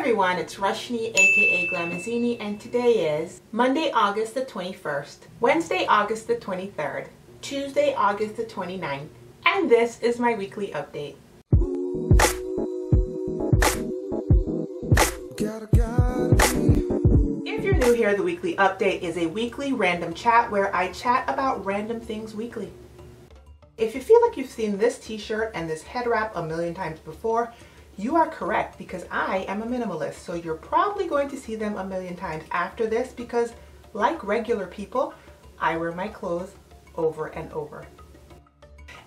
everyone, it's Roshni aka Glamazini, and today is Monday, August the 21st, Wednesday, August the 23rd, Tuesday, August the 29th, and this is my weekly update. If you're new here, the weekly update is a weekly random chat where I chat about random things weekly. If you feel like you've seen this t-shirt and this head wrap a million times before, you are correct, because I am a minimalist, so you're probably going to see them a million times after this because, like regular people, I wear my clothes over and over.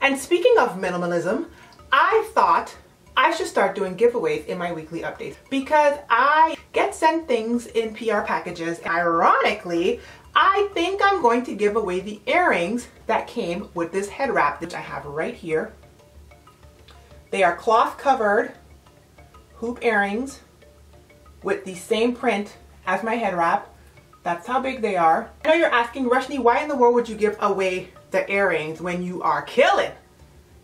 And speaking of minimalism, I thought I should start doing giveaways in my weekly updates because I get sent things in PR packages. Ironically, I think I'm going to give away the earrings that came with this head wrap, which I have right here. They are cloth covered hoop earrings with the same print as my head wrap. That's how big they are. I know you're asking, Roshni, why in the world would you give away the earrings when you are killing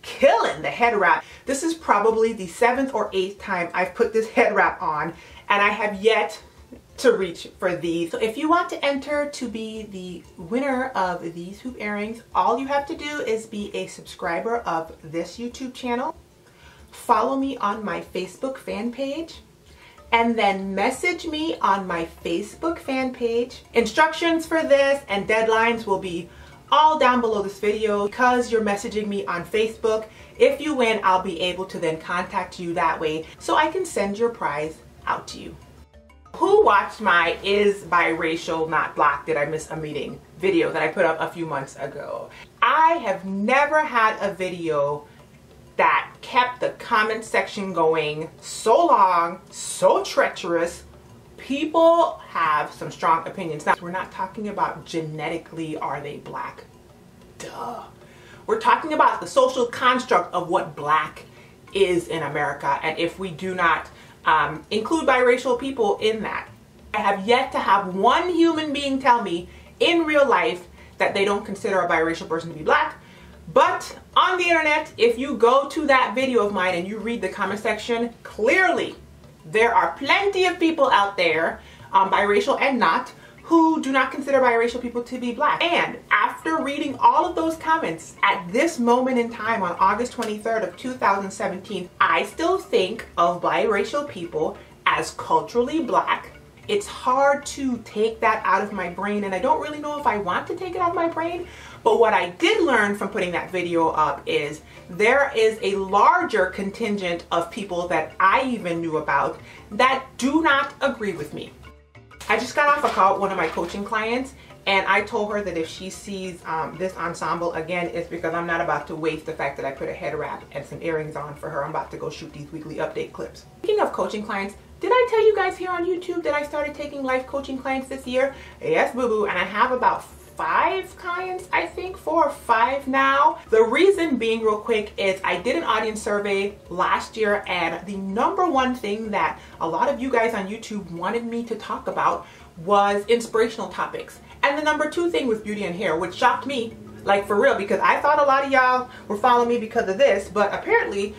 the head wrap? This is probably the 7th or 8th time I've put this head wrap on, and I have yet to reach for these. So if you want to enter to be the winner of these hoop earrings, all you have to do is be a subscriber of this YouTube channel, follow me on my Facebook fan page, and then message me on my Facebook fan page. Instructions for this and deadlines will be all down below this video. Because you're messaging me on Facebook, if you win, I'll be able to then contact you that way so I can send your prize out to you. Who watched my Is Biracial Not Black Did I Miss a Meeting video that I put up a few months ago? I have never had a video that kept the comment section going so long, so treacherous. People have some strong opinions. Now, we're not talking about genetically are they black. Duh. We're talking about the social construct of what black is in America, and if we do not include biracial people in that. I have yet to have one human being tell me in real life that they don't consider a biracial person to be black. But on the internet, if you go to that video of mine and you read the comment section, clearly there are plenty of people out there, biracial and not, who do not consider biracial people to be black. And after reading all of those comments at this moment in time on August 23rd of 2017, I still think of biracial people as culturally black. It's hard to take that out of my brain, and I don't really know if I want to take it out of my brain. But what I did learn from putting that video up is there is a larger contingent of people that I even knew about that do not agree with me. I just got off a call with one of my coaching clients, and I told her that if she sees this ensemble again, it's because I'm not about to waste the fact that I put a head wrap and some earrings on for her. I'm about to go shoot these weekly update clips. Speaking of coaching clients, did I tell you guys here on YouTube that I started taking life coaching clients this year? Yes, boo-boo, and I have about 5 clients, I think, 4 or 5 now. The reason being, real quick, is I did an audience survey last year, and the #1 thing that a lot of you guys on YouTube wanted me to talk about was inspirational topics. And the #2 thing was beauty and hair, which shocked me, like for real, because I thought a lot of y'all were following me because of this, but apparently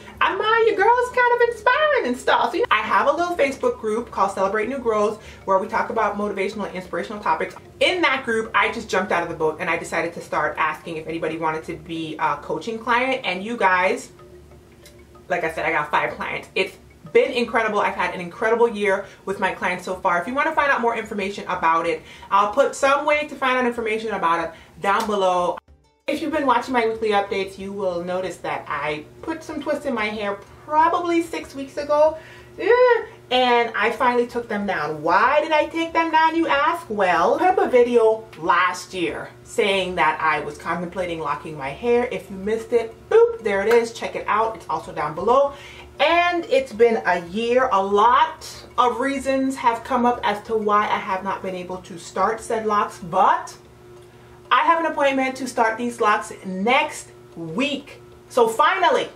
your girl's kind of inspiring and stuff. So, I have a little Facebook group called Celebrate New Growth where we talk about motivational and inspirational topics. In that group, I just jumped out of the boat and I decided to start asking if anybody wanted to be a coaching client. And you guys, like I said, I got 5 clients. It's been incredible. I've had an incredible year with my clients so far. If you want to find out more information about it, I'll put some way to find out information about it down below. If you've been watching my weekly updates, you will notice that I put some twists in my hair probably 6 weeks ago, and I finally took them down. Why did I take them down, you ask? Well, I put up a video last year saying that I was contemplating locking my hair. If you missed it, boop, there it is. Check it out. It's also down below. And it's been a year. A lot of reasons have come up as to why I have not been able to start said locks, but I have an appointment to start these locks next week. So finally,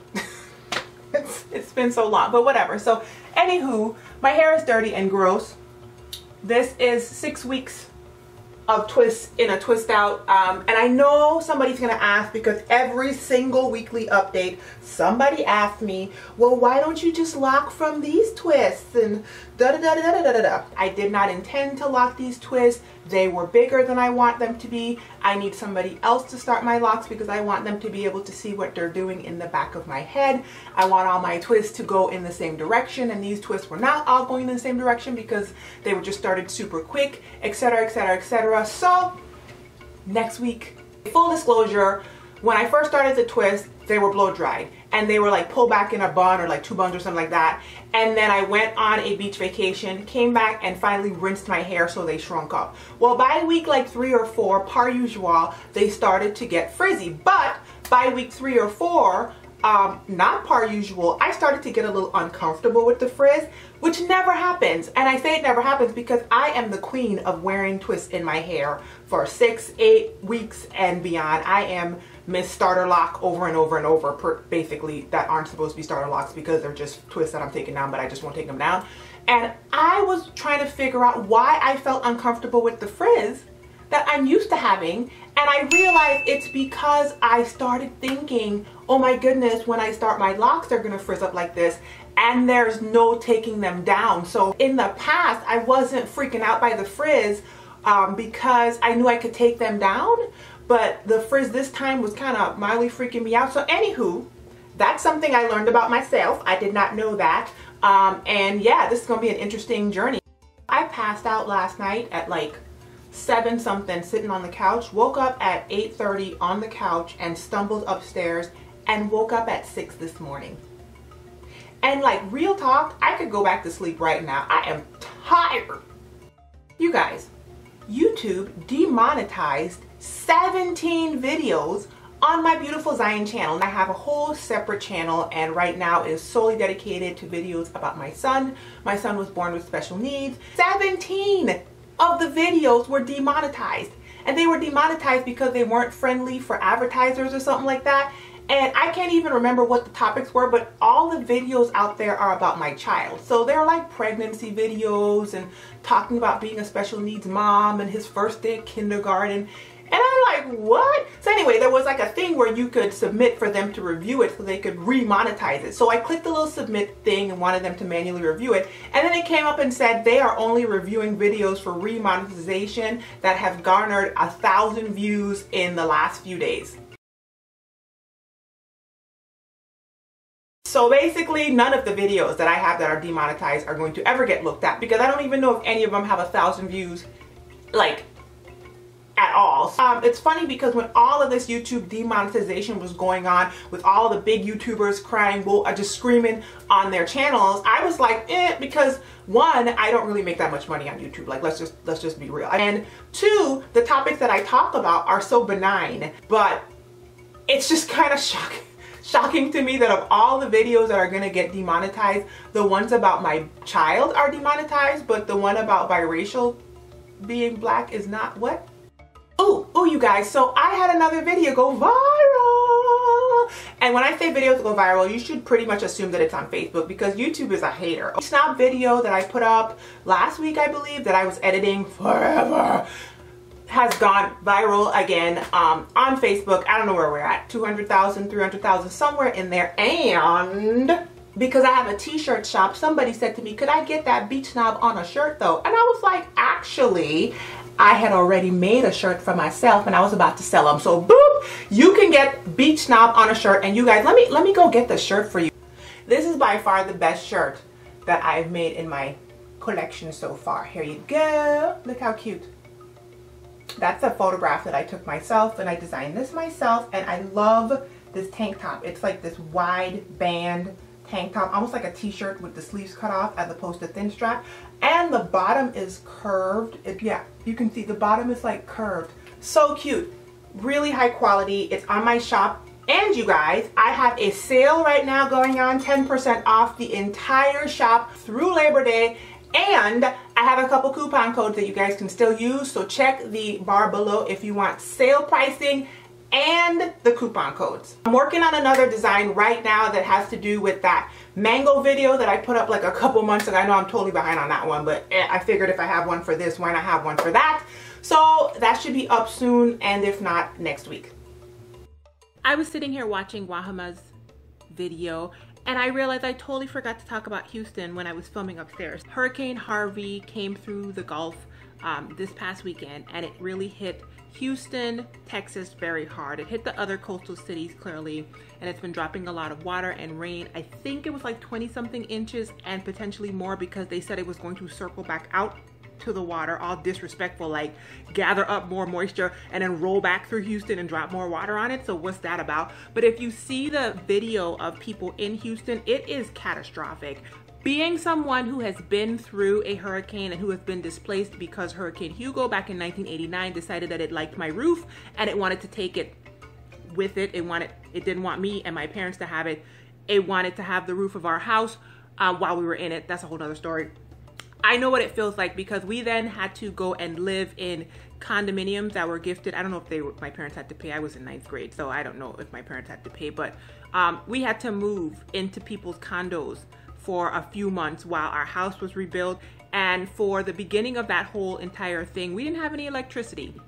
it's been so long, but whatever. So anywho, my hair is dirty and gross. This is 6 weeks of twists in a twist out, and I know somebody's gonna ask, because every single weekly update somebody asked me, well, why don't you just lock from these twists and da da da da da da da. I did not intend to lock these twists. They were bigger than I want them to be. I need somebody else to start my locks because I want them to be able to see what they're doing in the back of my head. I want all my twists to go in the same direction, and these twists were not all going in the same direction because they were just started super quick, etc, etc, etc. So next week, full disclosure, when I first started the twist, they were blow dried and they were like pulled back in a bun or like 2 buns or something like that. And then I went on a beach vacation, came back and finally rinsed my hair so they shrunk up. Well, by week like 3 or 4, par usual, they started to get frizzy. But by week 3 or 4, not par usual, I started to get a little uncomfortable with the frizz, which never happens. And I say it never happens because I am the queen of wearing twists in my hair for 6, 8 weeks and beyond. I am Miss Starter Lock over and over and over, basically, that aren't supposed to be starter locks because they're just twists that I'm taking down, but I just won't take them down. And I was trying to figure out why I felt uncomfortable with the frizz that I'm used to having, and I realized it's because I started thinking, oh my goodness, when I start my locks they're gonna frizz up like this, and there's no taking them down. So in the past I wasn't freaking out by the frizz because I knew I could take them down, but the frizz this time was kind of mildly freaking me out. So anywho, that's something I learned about myself. I did not know that, and yeah, this is gonna be an interesting journey. I passed out last night at like 7 something sitting on the couch, woke up at 8:30 on the couch and stumbled upstairs and woke up at 6 this morning. And like, real talk, I could go back to sleep right now. I am tired. You guys, YouTube demonetized 17 videos on my beautiful Zion channel, and I have a whole separate channel, and right now is solely dedicated to videos about my son. My son was born with special needs. 17 of the videos were demonetized, and they were demonetized because they weren't friendly for advertisers or something like that. And I can't even remember what the topics were, but all the videos out there are about my child. So they're like pregnancy videos and talking about being a special needs mom and his first day of kindergarten. And I'm like, what? So anyway, there was like a thing where you could submit for them to review it so they could remonetize it. So I clicked the little submit thing and wanted them to manually review it. And then it came up and said they are only reviewing videos for remonetization that have garnered 1,000 views in the last few days. So basically, none of the videos that I have that are demonetized are going to ever get looked at because I don't even know if any of them have 1,000 views, like, at all. It's funny because when all of this YouTube demonetization was going on, with all the big YouTubers crying, just screaming on their channels, I was like, because one, I don't really make that much money on YouTube. Like, let's just be real. And two, the topics that I talk about are so benign, but it's just kind of shocking to me that of all the videos that are gonna get demonetized, the ones about my child are demonetized, but the one about biracial being black is not. What? Oh, you guys, so I had another video go viral. And when I say videos go viral, you should pretty much assume that it's on Facebook because YouTube is a hater. A Snob video that I put up last week, I believe, that I was editing forever, has gone viral again on Facebook. I don't know where we're at, 200,000, 300,000, somewhere in there. And because I have a t-shirt shop, somebody said to me, could I get that beach snob on a shirt though? And I was like, actually, I had already made a shirt for myself and I was about to sell them. So boop, you can get beach snob on a shirt. And you guys, let me go get the shirt for you. This is by far the best shirt that I've made in my collection so far. Here you go. Look how cute. That's a photograph that I took myself, and I designed this myself, and I love this tank top. It's like this wide band tank top, almost like a t-shirt with the sleeves cut off as opposed to thin strap, and the bottom is curved. Yeah, you can see the bottom is like curved. So cute, really high quality. It's on my shop, and you guys, I have a sale right now going on, 10% off the entire shop through Labor Day. And I have a couple coupon codes that you guys can still use, so check the bar below if you want sale pricing and the coupon codes. I'm working on another design right now that has to do with that mango video that I put up like a couple months ago. I know I'm totally behind on that one, but I figured if I have one for this, why not have one for that? So that should be up soon, and if not, next week. I was sitting here watching Wahama's video, and I realized I totally forgot to talk about Houston when I was filming upstairs. Hurricane Harvey came through the Gulf this past weekend, and it really hit Houston, Texas very hard. It hit the other coastal cities clearly, and it's been dropping a lot of water and rain. I think it was like 20-something inches and potentially more, because they said it was going to circle back out to the water, all disrespectful, like gather up more moisture and then roll back through Houston and drop more water on it. So what's that about? But if you see the video of people in Houston, it is catastrophic. Being someone who has been through a hurricane and who has been displaced because Hurricane Hugo back in 1989 decided that it liked my roof and it wanted to take it with it. It didn't want me and my parents to have it. It wanted to have the roof of our house while we were in it. That's a whole nother story. I know what it feels like, because we then had to go and live in condominiums that were gifted. I don't know if my parents had to pay. I was in 9th grade, so I don't know if my parents had to pay, but we had to move into people's condos for a few months while our house was rebuilt. And for the beginning of that whole entire thing, we didn't have any electricity.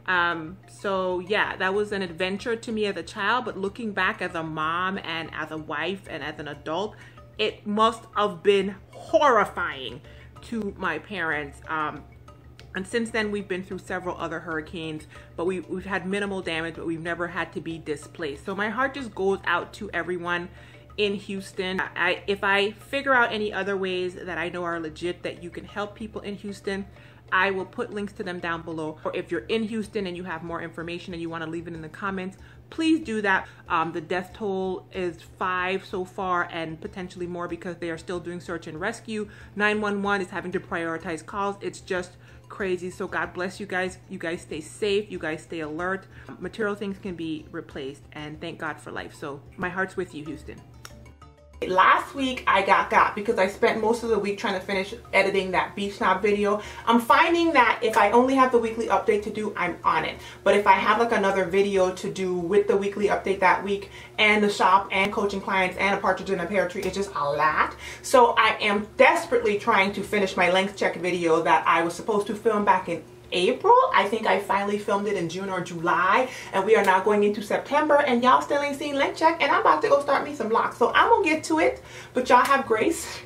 So yeah, that was an adventure to me as a child, but looking back as a mom and as a wife and as an adult, it must have been horrifying to my parents. And since then we've been through several other hurricanes, but we've had minimal damage, but we've never had to be displaced. So my heart just goes out to everyone in Houston. If I figure out any other ways that I know are legit that you can help people in Houston, I will put links to them down below. Or if you're in Houston and you have more information and you want to leave it in the comments, please do that. The death toll is 5 so far, and potentially more because they are still doing search and rescue. 911 is having to prioritize calls. It's just crazy. So God bless you guys. You guys stay safe. You guys stay alert. Material things can be replaced, and thank God for life. So my heart's with you, Houston. Last week I got because I spent most of the week trying to finish editing that Beach Snob video. I'm finding that if I only have the weekly update to do, I'm on it. But if I have like another video to do with the weekly update that week and the shop and coaching clients and a partridge in a pear tree, it's just a lot. So I am desperately trying to finish my length check video that I was supposed to film back in April. I think I finally filmed it in June or July, and we are now going into September, and y'all still ain't seen length check, and I'm about to go start me some locks. So I'm gonna get to it, but y'all have grace,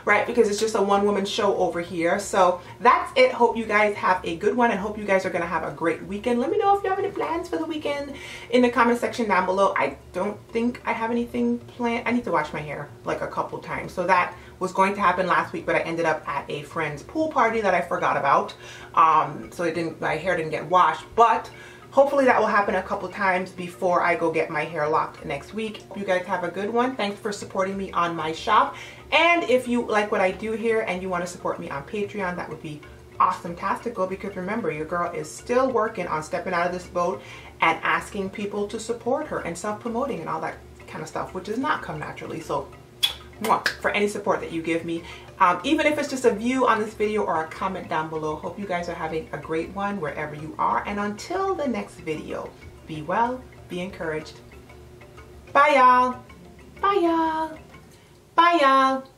right? Because it's just a one-woman show over here. So that's it. Hope you guys have a good one, and hope you guys are gonna have a great weekend. Let me know if you have any plans for the weekend in the comment section down below. I don't think I have anything planned. I need to wash my hair like a couple times. So that was going to happen last week, but I ended up at a friend's pool party that I forgot about. So my hair didn't get washed, but hopefully that will happen a couple times before I go get my hair locked next week. You guys have a good one. Thanks for supporting me on my shop. And if you like what I do here and you want to support me on Patreon, that would be awesome-tastical, because remember, your girl is still working on stepping out of this boat and asking people to support her and self-promoting and all that kind of stuff, which does not come naturally. So for any support that you give me, even if it's just a view on this video or a comment down below. Hope you guys are having a great one wherever you are, and until the next video, be well, be encouraged. Bye y'all. Bye y'all. Bye y'all.